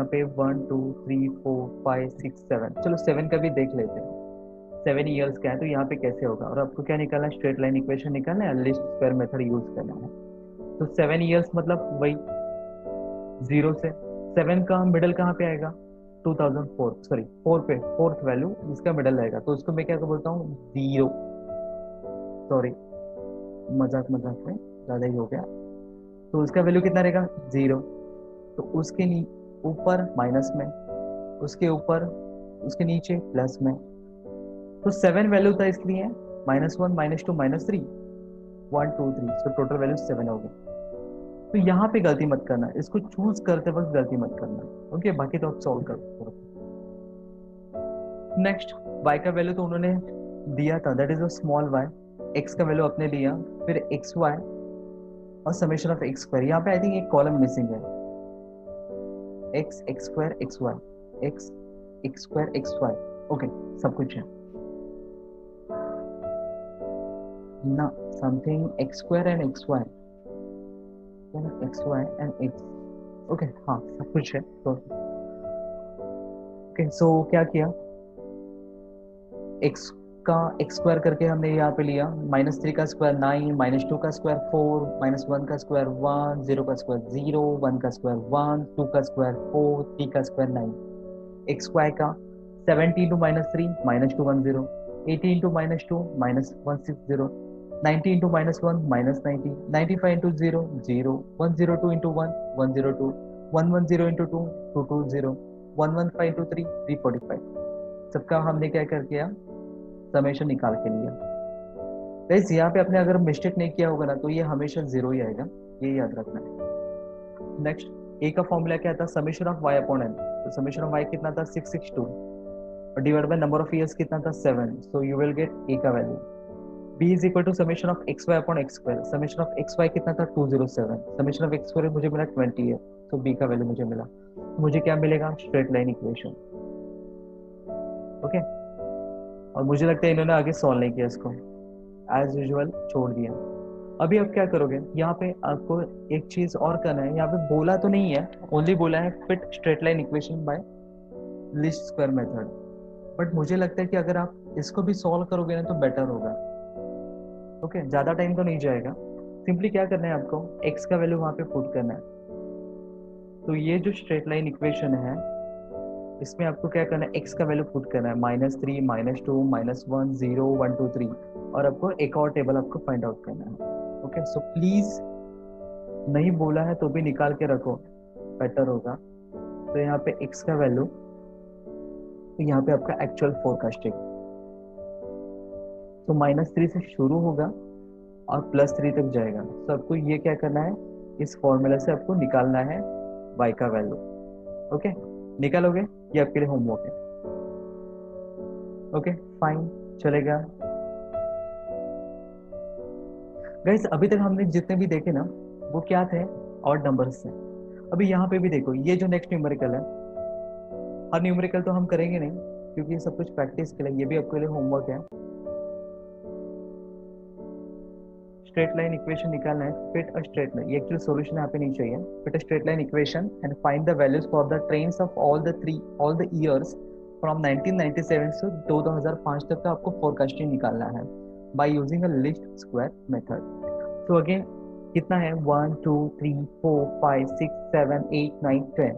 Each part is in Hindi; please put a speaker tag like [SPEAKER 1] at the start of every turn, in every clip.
[SPEAKER 1] पे 1 2 3 4 5 6 7, चलो 7 का भी देख लेते हैं। 7 ईयर्स का है तो यहाँ पे कैसे होगा, और आपको क्या निकालना है, स्ट्रेट लाइन इक्वेशन निकालना है, लिस्ट स्क्वायर मेथड यूज करना है। तो 7 ईयर्स मतलब वही 0 से 7 का मिडल कहाँ पे आएगा, 2004, सॉरी 4 पे फोर्थ वैल्यू इसका मिडल आएगा, तो उसको मैं क्या बोलता हूँ, 0, सॉरी मजाक मजाक में ज़्यादा ही हो गया। तो उसका वैल्यू कितना रहेगा, 0। तो उसके ऊपर माइनस में, उसके ऊपर उसके नीचे प्लस में। तो 7 वैल्यू था इसलिए -1 -2 -3 1 2 3, तो टोटल वैल्यू 7 हो गई। तो यहाँ पे गलती मत करना, इसको चूज करते वक्त गलती मत करना। ओके, बाकी तो आप सॉल्व कर। नेक्स्ट, y का वैल्यू तो उन्होंने दिया था, that is a small y। x का वैल्यू अपने लिया, फिर xy और समेशन ऑफ x स्क्वायर। यहाँ पे आई थिंक एक कॉलम मिसिंग है, x square xy, x square xy। Okay, सब कुछ है ना, something x square and xy, xy and x। Okay हाँ, सब कुछ है। तो ओके, सो क्या किया, x का x स्क्वायर करके हमने यहाँ पे लिया, -3 का स्क्वायर 9, -2 का स्क्वायर 4, -1 का स्क्वायर 1, 0 का स्क्वायर 0, 1 का स्क्वायर 1, 2 का स्क्वायर 4, 3 का स्क्वायर 9। एक्स वाई का 70 into -3 -210, 80 into -2 -160, 90 into -1 -90, 95 into 0 0, 102 into 1 102, 110 into 2 220, 115 into 3 345। सबका हमने क्या कर किया, समेशन निकाल के लिया। गाइस यहाँ पे आपने अगर मिस्टेक नहीं किया होगा ना, तो ये हमेशा 0 ही आएगा, ये याद रखना है। नेक्स्ट, ए का फॉर्मूला क्या था, summation of Y upon N. तो समेशन ऑफ वाई कितना था, 662, और divide by number of years कितना था, 7। So you will get A का value. B is equal to summation of x Y upon X square. Summation of x Y कितना था, 207। समेशन ऑफ एक्स स्क्वायर मुझे मिला 20 है, तो बी का वैल्यू मुझे मिला। तो मुझे क्या मिलेगा, स्ट्रेट लाइन इक्वेशन। ओके, और मुझे लगता है इन्होंने आगे सॉल्व नहीं किया इसको, एज यूजुअल छोड़ दिया। अभी आप क्या करोगे, यहाँ पे आपको एक चीज और करना है। यहाँ पे बोला तो नहीं है, ओनली बोला है fit straight line equation by least square method. But मुझे लगता है कि अगर आप इसको भी सॉल्व करोगे ना तो बेटर होगा। ओके, ज्यादा टाइम तो नहीं जाएगा। सिंपली क्या करना है आपको, एक्स का वैल्यू वहां पे पुट करना है। तो ये जो स्ट्रेट लाइन इक्वेशन है, इसमें आपको क्या करना है, एक्स का वैल्यू पुट करना है, -3 -2 -1 0 1 2 3, और आपको एक और टेबल आपको फाइंड आउट करना है। ओके, सो प्लीज, नहीं बोला है तो भी निकाल के रखो, बेटर होगा। तो यहाँ पे x का वैल्यू, तो यहाँ पे आपका एक्चुअल फोरकास्टिंग, तो -3 से शुरू होगा और +3 तक जाएगा। तो आपको ये क्या करना है, इस फॉर्मूला से आपको निकालना है y का वैल्यू। ओके, निकालोगे, ये आपके लिए होमवर्क है। ओके फाइन, चलेगा। गाइस अभी तक हमने जितने भी देखे ना, वो क्या थे, ऑड नंबर्स से। अभी यहाँ पे भी देखो, ये जो नेक्स्ट न्यूमेरिकल है, हर न्यूमेरिकल तो हम करेंगे नहीं क्योंकि ये सब कुछ प्रैक्टिस के लिए, ये भी आपके लिए होमवर्क है। स्ट्रेट लाइन इक्वेशन निकालना है, फिट अ स्ट्रेट लाइन, ये एक्चुअली सॉल्यूशन यहाँ पे नहीं चाहिए। Fit a straight line equation and find the values for the trains of all the years from 1997 से 2005 तक का आपको फोरकास्टिंग निकालना है by using a list square method. तो अगेन कितना है, 1 2 3 4 5 6 7 8 9 10।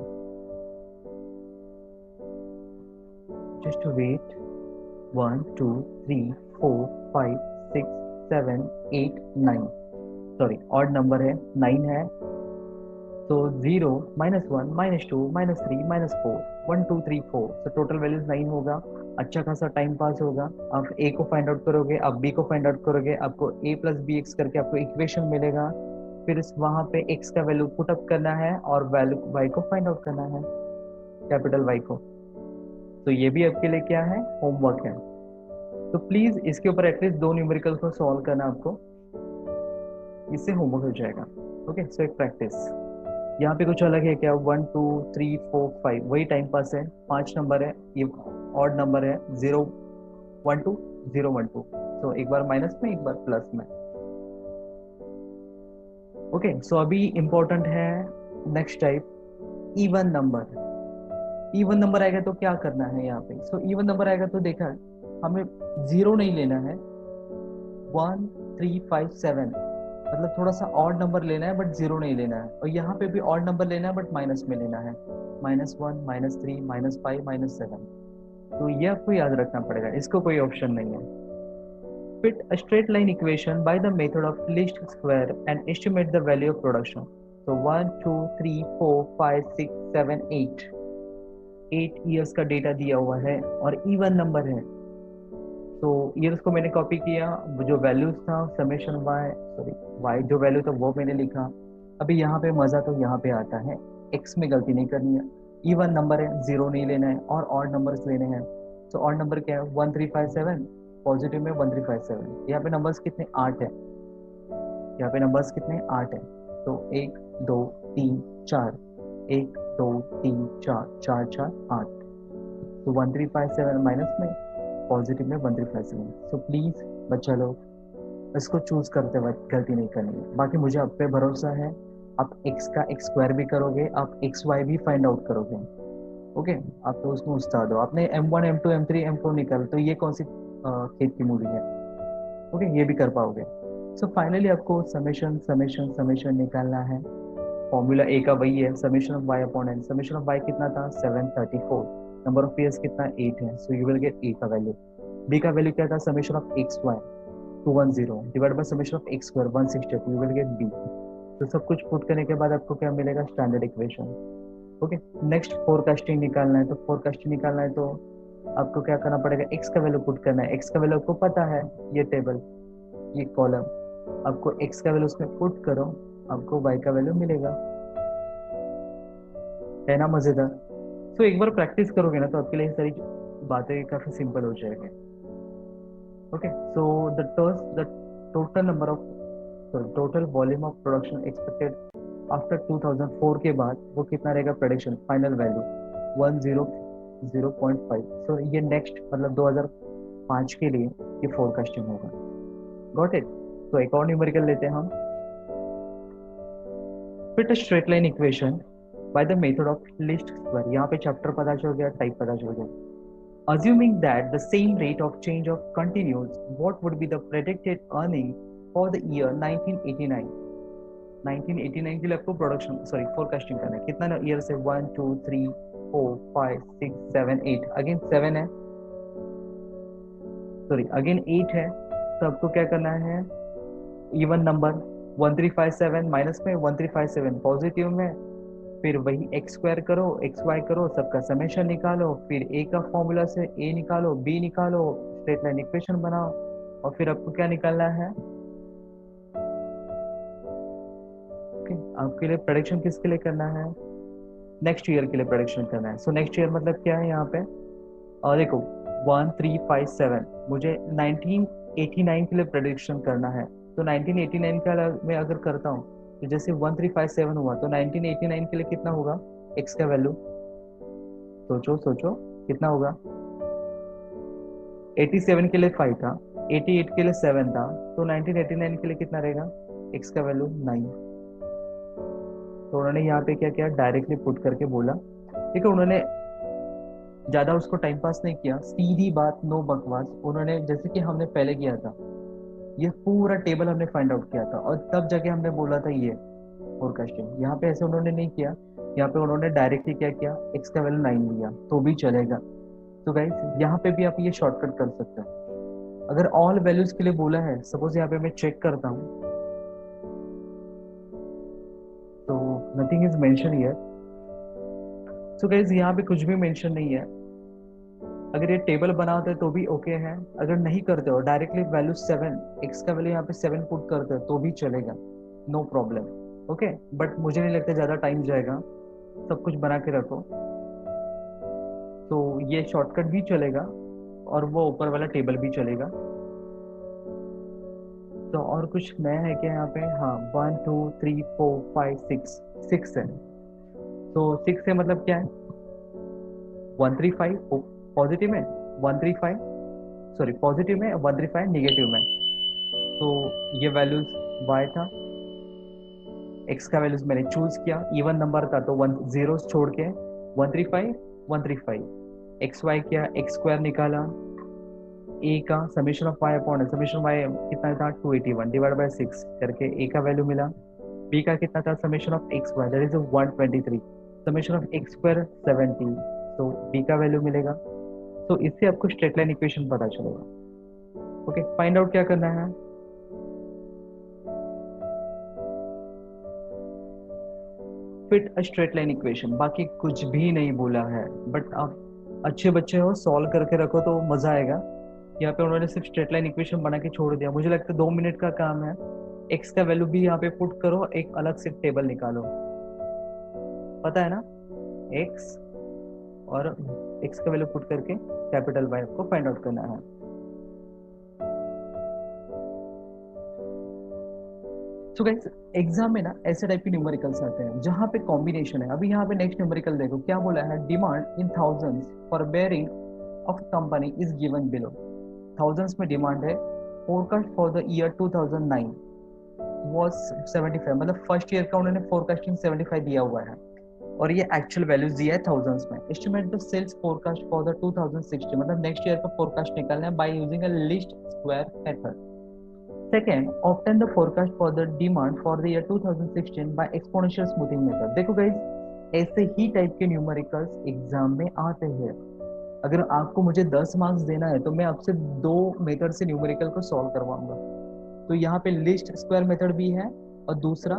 [SPEAKER 1] Just wait, 1 2 3 4 5 6 7 8 9, sorry odd number है, 9 है। तो 0 -1 -2 -3 -4 1 2 3 4, तो टोटल वैल्यूज 9 होगा। अच्छा खासा टाइम पास होगा। आप ए को फाइंड आउट करोगे, आप बी को फाइंड आउट करोगे, आपको a + bx करके आपको इक्वेशन मिलेगा। फिर इस वहां पे x का वैल्यू पुट अप करना है और वैल्यू y को फाइंड आउट करना है, कैपिटल Y को। तो ये भी आपके लिए क्या है, होमवर्क है। तो प्लीज इसके ऊपर एटलीस्ट 2 न्यूमेरिकल को सॉल्व करना आपको, इससे होमवर्क हो जाएगा। ओके, सो एक प्रैक्टिस। यहाँ पे कुछ अलग है क्या, 1 2 3 4 5 वही टाइम पास है, 5 नंबर है, ये ऑड नंबर है, 0 1 2 0 1 2, तो एक बार माइनस में एक बार प्लस में। ओके, सो अभी इंपॉर्टेंट है next type, even number. Even number आएगा तो क्या करना है यहाँ पे? सो इवन नंबर आएगा तो देखा हमें जीरो नहीं लेना है, 1357 मतलब थोड़ा सा ऑड नंबर लेना है बट जीरो नहीं लेना है, और यहाँ पे भी ऑड नंबर लेना है बट माइनस में लेना है, -1 -3 -5 -7। तो ये आपको याद रखना पड़ेगा, इसको कोई ऑप्शन नहीं है। Fit a straight line equation by the method of least square and estimate the value of production. So 1 2 3 4 5 6 7 8 8 years का डेटा दिया हुआ है और इवन नंबर है। तो ईयर्स को मैंने कॉपी किया, जो वैल्यूज था समेशन वाई, सॉरी वाई जो वैल्यू था वो मैंने लिखा। अभी यहाँ पे मजा तो यहाँ पे आता है, एक्स में गलती नहीं करनी है, इवन नंबर है, जीरो नहीं लेना है और ऑड नंबर्स लेने हैं। तो ऑड नंबर क्या है? 1357, पॉजिटिव में 1357। यहाँ पे नंबर्स कितने? 8 है। यहाँ पे नंबर्स कितने? 8 है। तो 1 2 3 4, 1 2 3 4, 4 4 8। तो 1357 माइनस में, पॉजिटिव में 1357। सो प्लीज बच्चा लोग इसको चूज करते वक्त गलती नहीं करनी है। बाकी मुझे आप पे भरोसा है, आप x का x स्क्वायर भी करोगे, आप एक्स वाई भी फाइंड आउट करोगे। ओके, आप तो उसमें उस्ताद हो, आपने M1 M2 M3 M4 निकाल, तो ये कौन सी खेत की मूवी है? ओके, ये भी कर पाओगे। सो फाइनली आपको समेशन समेशन समेशन निकालना है। फॉर्मूला ए का वही है, summation of y upon n। Summation of y कितना था? 734। नंबर ऑफ ईयर्स कितना? 8 है। सो यू विल गेट a का वैल्यू। b का वैल्यू क्या था? Summation of x y 210 divide by summation of x square 168, you will gate b। तो सब कुछ पुट करने के बाद आपको क्या मिलेगा? Standard equation. Okay, next forecasting निकालना है। तो फोरकास्टिंग निकालना है तो आपको क्या करना पड़ेगा? x का वैल्यू पुट करना है। x का वैल्यू आपको पता है, ये टेबल, ये कॉलम, आपको x का वैल्यू उसमें पुट करो, आपको y का वैल्यू मिलेगा। है ना मजेदार? तो एक बार प्रैक्टिस करोगे ना तो आपके लिए सारी बातें काफी सिंपल हो जाएगी। Okay, so the total number of total volume of production expected after 2004 के बाद वो कितना रहेगा? Prediction final value 100.5। सो ये नेक्स्ट मतलब 2005 के लिए ये फोरकास्टिंग होगा। Got it? तो एक और न्यूमेरिकल लेते हैं हम। Fit straight line equation by the method of least square. यहाँ पे चैप्टर पता चल गया, टाइप पता चल गया। Assuming that the same rate of change of continues, what would be the predicted earning for the year 1989? 1989 के लिए आपको प्रोडक्शन सॉरी फोरकास्टिंग करना है। कितना ईयर से? 1 2 3 4 5 6 7 8, अगेन 7 है, सॉरी अगेन 8 है। तो आपको क्या करना है? इवन नंबर 1357 माइनस में 1357 पॉजिटिव में, फिर वही एक्स स्क्वायर करो, एक्स वाई करो, सबका समेशन निकालो, फिर ए का फॉर्मूला से ए निकालो, बी निकालो, स्ट्रेट लाइन इक्वेशन बनाओ, और फिर आपको क्या निकालना है? ओके, आपके लिए प्रेडिक्शन किसके लिए करना है? नेक्स्ट ईयर के लिए प्रेडिक्शन करना है। सो नेक्स्ट ईयर मतलब क्या है यहाँ पे? और देखो 1357 मुझे 1989 के लिए प्रेडिक्शन करना है। तो 1989 का मैं अगर करता हूँ तो जैसे 1357 हुआ तो 1989 के लिए कितना होगा एक्स का वैल्यू? सोचो सोचो कितना होगा? 87 के लिए 5 था, 88 के लिए 7 था, तो 1989 के लिए कितना रहेगा एक्स का वैल्यू? 9। तो उन्होंने यहाँ पे क्या किया? डायरेक्टली पुट करके बोला। ठीक है, उन्होंने ज्यादा उसको टाइम पास नहीं किया, सीधी बात, नो बकवास। उन्होंने जैसे कि हमने पहले किया था, ये पूरा टेबल हमने फाइंड आउट किया था और तब जाके हमने बोला था ये फोरकास्टिंग। यहाँ पे ऐसे उन्होंने नहीं किया, यहाँ पे उन्होंने डायरेक्टली क्या किया? एक्स का वैल्यू 9 लिया तो भी चलेगा। तो गाइस यहाँ पे भी आप ये शॉर्टकट कर सकते हैं। अगर ऑल वैल्यूज के लिए बोला है, सपोज यहाँ पे मैं चेक करता हूँ तो nothing is mention here. So guys यहाँ पे कुछ भी मेंशन नहीं है। अगर ये टेबल बनाते तो भी ओके है, अगर नहीं करते हो डायरेक्टली वैल्यू 7, एक्स का वैल्यू यहाँ पे 7 पुट करते हो तो भी चलेगा, नो प्रॉब्लम। ओके, बट मुझे नहीं लगता ज़्यादा टाइम जाएगा, सब कुछ बना के रखो। तो ये शॉर्टकट भी चलेगा और वो ऊपर वाला टेबल भी चलेगा। तो और कुछ नया है क्या यहाँ पे? हाँ, 1 2 3 4 5 6, 6 है। तो 6 है मतलब क्या है? 135 पॉजिटिव में, 135 सॉरी पॉजिटिव में, 135 निगेटिव में। तो ये वैल्यूज y था, x का वैल्यूज मैंने चूज किया, इवन नंबर था तो 1 जीरो छोड़ के 135 135। एक्स वाई क्या, एक्स स्क्वायर निकाला, ए का summation of Y upon summation y कितना था 281 डिवाइड बाय 6 करके ए का वैल्यू मिला। बी का कितना था summation of x y that is 123, summation of x square 70, तो बी का वैल्यू मिलेगा। तो इससे आपको स्ट्रेट लाइन इक्वेशन पता चलेगा। ओके, फाइंड आउट क्या करना है, fit a straight line equation, बाकी कुछ भी नहीं बोला है। बट आप अच्छे बच्चे हो, सॉल्व करके रखो तो मजा आएगा। यहाँ पे उन्होंने सिर्फ स्ट्रेट लाइन इक्वेशन बना के छोड़ दिया, मुझे लगता है 2 मिनट का काम है। एक्स का वैल्यू भी यहाँ पे पुट करो, एक अलग से टेबल निकालो, पता है ना, एक्स और एक्स का वैल्यू पुट करके कैपिटल वाई को फाइंड आउट करना है। सो गाइस, एग्जाम में ना ऐसे टाइप के न्यूमेरिकल्स आते हैं जहां पे कॉम्बिनेशन है। अभी यहाँ पे नेक्स्ट न्यूमेरिकल देखो क्या बोला है, demand in thousands for bearing of company is given below. Thousands में डिमांड है, forecast for the year 2009 was 75, मतलब फर्स्ट ईयर का उन्होंने फोरकास्टिंग 75 दिया हुआ है और ये एक्चुअल वैल्यूज दिया है थाउजेंड्स में। Estimate the sales forecast for the 2016, मतलब नेक्स्ट ईयर का फोरकास्ट निकालना है by using a least square method. Second, obtain the forecast for the demand for the year 2016 by exponential smoothing method। देखो गाइस, ऐसे ही टाइप के न्यूमेरिकल्स एग्जाम में आते हैं। अगर आपको मुझे 10 मार्क्स देना है तो मैं आपसे 2 मेथड से न्यूमेरिकल को सॉल्व करवाऊंगा। तो यहाँ पे लिस्ट स्क्वायर मेथड भी है और दूसरा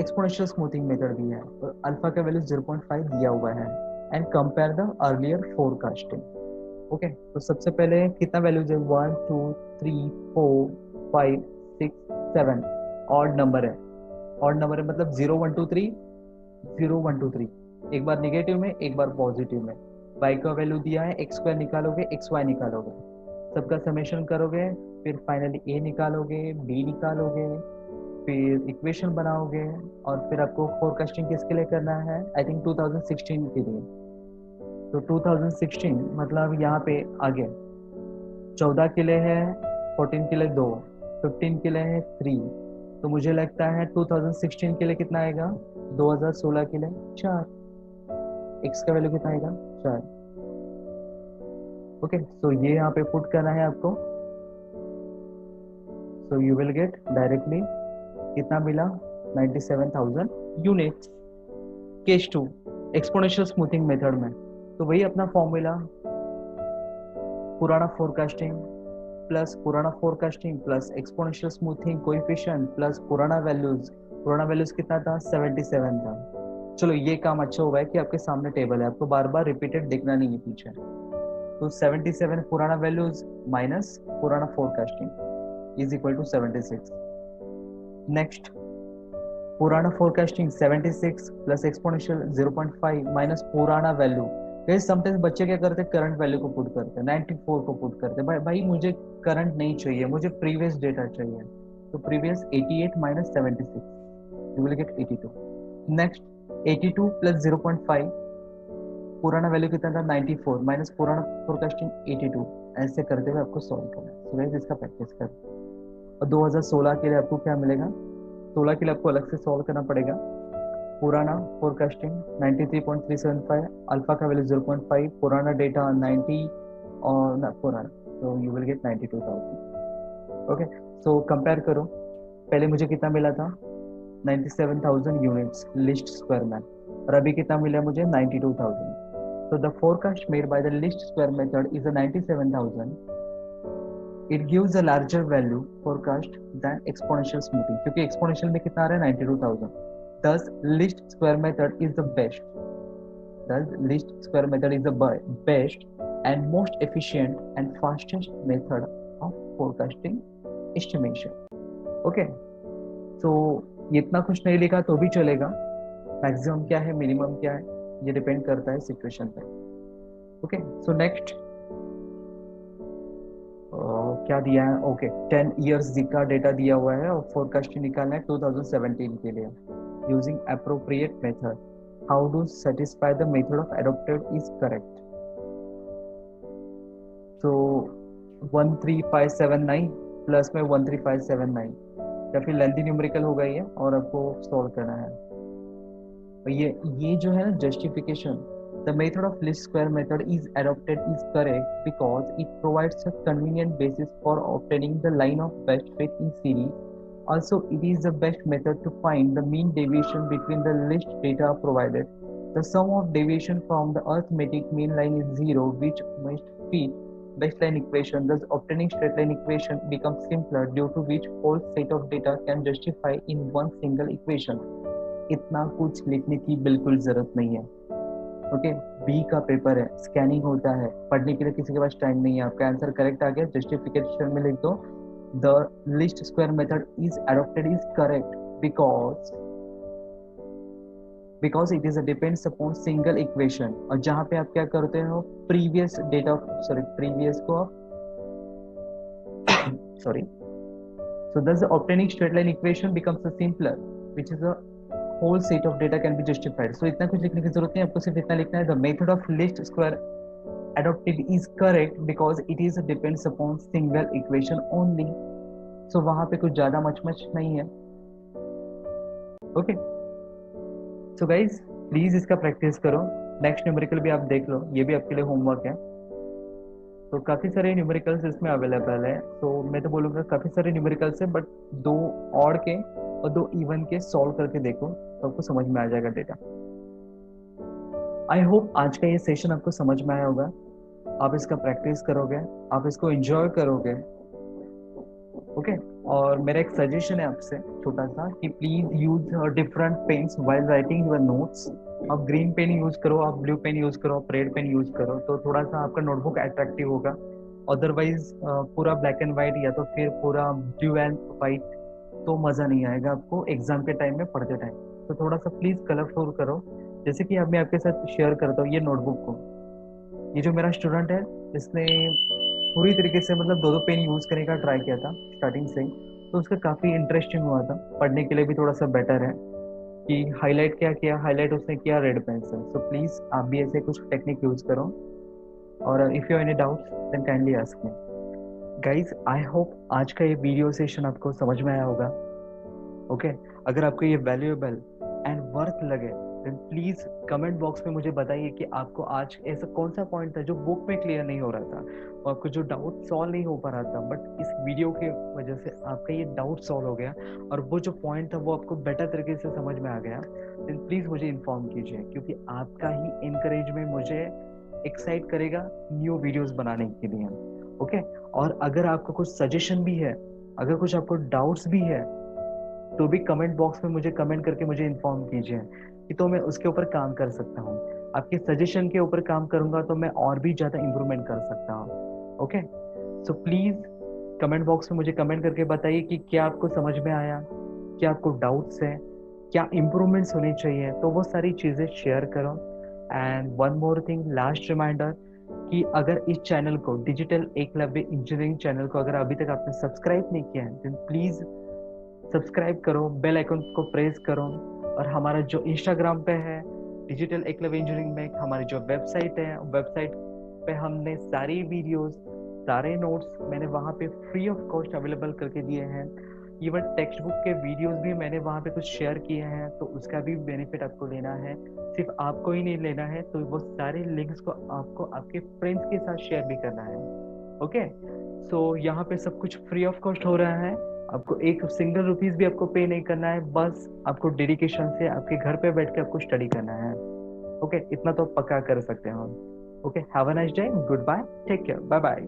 [SPEAKER 1] एक्सपोनेंशियल स्मूथिंग मेथड भी है, और अल्फा का वैल्यू 0.5 दिया हुआ है। And compare the earlier forecasting. Okay, तो सबसे पहले कितना वैल्यूज है, 1 2 3 4 5 6 7, ऑड नंबर है। ऑड नंबर है मतलब 0 1 2 3 0 1 2 3, एक बार निगेटिव में एक बार पॉजिटिव में। y का वैल्यू दिया है, एक्स स्क्वायर निकालोगे, एक्स वाई निकालोगे, सबका समेशन करोगे, फिर फाइनली a निकालोगे, b निकालोगे, फिर इक्वेशन बनाओगे, और फिर आपको फोरकास्टिंग किसके लिए करना है, आई थिंक 2016 के लिए। तो 2016 मतलब यहाँ पे आगे 14 के लिए है, 14 के लिए 2, 15 के लिए है 3, तो मुझे लगता है 2016 के लिए कितना आएगा, 2016 के लिए 4, एक्स का वैल्यू कितना आएगा 4। ओके, सो ये यहाँ पे पुट करना है आपको। सो यू विल गेट डायरेक्टली कितना मिला, 97,000 units. Case 2 exponential smoothing method में, तो वही अपना फॉर्मूला, पुराना forecasting plus exponential smoothing coefficient plus पुराना वैल्यूज कितना था 77 था। चलो ये काम अच्छा हुआ है कि आपके सामने टेबल है, आपको बार बार रिपीटेड देखना नहीं है पीछे। तो 77 पुराना वैल्यूज माइनस पुराना forecasting is equal to 76। Next, पुराना फोरकास्टिंग 76 प्लस एक्सपोनेंशियल 0.5 माइनस पुराना वैल्यू। समटाइम्स बच्चे क्या करते हैं, करंट वैल्यू को पुट करते हैं, 94 को पुट करते हैं। भाई मुझे करंट नहीं चाहिए, मुझे प्रीवियस डेटा चाहिए। तो previous 88 minus 76, you will gate 82। Next, 82 plus 0.5, पुराना वैल्यू कितना था 94 माइनस पुराना फोरकास्टिंग 82, ऐसे करते हुए आपको सॉल्व करना है। सो गाइस, इसका प्रैक्टिस कर। और 2016 के लिए आपको क्या मिलेगा, 16 के लिए आपको अलग से सॉल्व करना पड़ेगा। पुराना फोरकास्टिंग 93.375, अल्फा का वैल्यू 0.5, पुराना डेटा 90 और ना पुराना, तो you will gate 92,000। Okay, so compare करो, पहले मुझे कितना मिला था 97,000 यूनिट्स लिस्ट स्क्वायर में, और अभी कितना मिला मुझे 92,000। so the forecast made by the least square method is a 97,000. It gives a larger value forecast than exponential smoothing, क्योंकि exponential में कितना आ रहा है 92,000। Thus least square method is the best. Thus least square method is the best and most efficient and fastest method of forecasting estimation. Okay, so ये इतना कुछ नहीं लिखा तो भी चलेगा, मैक्सिमम क्या है मिनिमम क्या है ये डिपेंड करता है सिचुएशन पे। ओके, सो नेक्स्ट क्या दिया है, ओके 10 इयर्स का डेटा दिया हुआ है और फोरकास्टिंग निकालना है 2017 के लिए using appropriate method. How to satisfy the method of adopted is correct. तो 13579 प्लस में 13579 या फिर लेंथी न्यूमेरिकल हो गई है और आपको सॉल्व करना है। ये जो है ना justification, The method of least square method is adopted is correct because it provides a convenient basis for obtaining the line of best fit in series. Also, it is the best method to find the mean deviation between the list data provided. The sum of deviation from the arithmetic mean line is zero, which must fit baseline equation. Thus, obtaining straight line equation becomes simpler, due to which whole set of data can justify in one single equation. इतना कुछ लिखने की बिल्कुल जरूरत नहीं है. ओके, बी का पेपर है, स्कैनिंग होता है, पढ़ने के लिए किसी के पास टाइम नहीं है. आपका आंसर करेक्ट आ गया, जस्टिफिकेशन में लिख दो the least square method is adopted is correct because it is depends upon single equation. और जहां पे आप क्या करते हो, प्रीवियस डेटा प्रीवियस को आप sorry so thus the obtaining straight line equation becomes a simpler, which is a whole set of data can be justified. So इतना कुछ लिखने की जरूरत नहीं, आपको सिर्फ इतना लिखना है, the method of least square adopted is correct because it is depends upon single equation only. So वहां पे कुछ ज्यादा मच नहीं है. ओके, सो गाइज प्लीज इसका प्रैक्टिस करो. नेक्स्ट न्यूमेरिकल भी आप देख लो, ये भी आपके लिए होमवर्क है. तो काफी सारे न्यूमेरिकल्स इसमें अवेलेबल है. तो मैं तो बोलूंगा काफी सारे न्यूमेरिकल्स है, बट 2 ऑड के और 2 इवन के सॉल्व करके देखो तो आपको समझ में आ जाएगा डेटा. आई होप आज का ये सेशन आपको समझ में आया होगा. आप इसका प्रैक्टिस करोगे, आप इसको एंजॉय करोगे. ओके, और मेरा एक सजेशन है आपसे छोटा सा कि please use different pens while writing your notes. आप ग्रीन पेन यूज करो, आप ब्लू पेन यूज करो, आप रेड पेन यूज करो, तो थोड़ा सा आपका नोटबुक अट्रैक्टिव होगा. अदरवाइज पूरा ब्लैक एंड व्हाइट या तो फिर पूरा ब्लू एंड व्हाइट तो मजा नहीं आएगा आपको एग्जाम के टाइम में पढ़ते टाइम. तो थोड़ा सा प्लीज कलरफुल करो. जैसे कि अब मैं आपके साथ शेयर करता हूँ ये नोटबुक को. ये जो मेरा स्टूडेंट है, इसने पूरी तरीके से मतलब 2 पेन यूज करने का ट्राई किया था स्टार्टिंग से ही. तो उसका काफी इंटरेस्टिंग हुआ था, पढ़ने के लिए भी थोड़ा सा बेटर है. कि हाईलाइट क्या किया, हाईलाइट उसने किया रेड पेन से. सो प्लीज आप भी ऐसे कुछ टेक्निक यूज करो. और if you any doubts then kindly ask me. Guys I hope आज का ये वीडियो सेशन आपको समझ में आया होगा. ओके, अगर आपको ये वैल्यूएबल एंड वर्थ लगे देन प्लीज कमेंट बॉक्स में मुझे बताइए कि आपको आज ऐसा कौन सा पॉइंट था जो बुक में क्लियर नहीं हो रहा था, और आपको जो डाउट सॉल्व नहीं हो पा रहा था, बट इस वीडियो के वजह से आपका ये डाउट सॉल्व हो गया और वो जो पॉइंट था वो आपको बेटर तरीके से समझ में आ गया. देन प्लीज मुझे इन्फॉर्म कीजिए, क्योंकि आपका ही इनकरेजमेंट मुझे एक्साइट करेगा न्यू वीडियोस बनाने के लिए. ओके, और अगर आपको कुछ सजेशन भी है, अगर कुछ आपको डाउट्स भी है, तो भी कमेंट बॉक्स में मुझे कमेंट करके मुझे इन्फॉर्म कीजिए कि तो मैं उसके ऊपर काम कर सकता हूँ. आपके सजेशन के ऊपर काम करूंगा तो मैं और भी ज्यादा इम्प्रूवमेंट कर सकता हूँ. Okay, so please comment box में मुझे कमेंट करके बताइए कि क्या आपको समझ में आया, क्या आपको डाउट्स है, क्या इम्प्रूवमेंट्स होने चाहिए. तो वो सारी चीजें शेयर करो. And one more thing, last reminder कि अगर इस चैनल को, डिजिटल एकलव्य इंजीनियरिंग चैनल को अगर अभी तक आपने सब्सक्राइब नहीं किया है देन प्लीज सब्सक्राइब करो, बेल आइकन को प्रेस करो. और हमारा जो इंस्टाग्राम पे है डिजिटल एकलव्य इंजीनियरिंग में, हमारी जो वेबसाइट है, वेबसाइट पे हमने सारी वीडियोस, सारे नोट्स मैंने वहाँ पे फ्री ऑफ कॉस्ट अवेलेबल करके दिए हैं. इवन टेक्स्ट बुक के वीडियोस भी मैंने वहाँ पे कुछ शेयर किए हैं, तो उसका भी बेनिफिट आपको लेना है. सिर्फ आपको ही नहीं लेना है, तो वो सारे लिंक्स को आपको आपके फ्रेंड्स के साथ शेयर भी करना है. ओके, सो यहाँ पे सब कुछ फ्री ऑफ कॉस्ट हो रहा है. आपको एक सिंगल रुपीज भी आपको पे नहीं करना है, बस आपको डेडिकेशन से आपके घर पे बैठ के आपको स्टडी करना है. ओके, इतना तो पक्का कर सकते हो. Okay, have a nice day, good bye, take care, bye bye.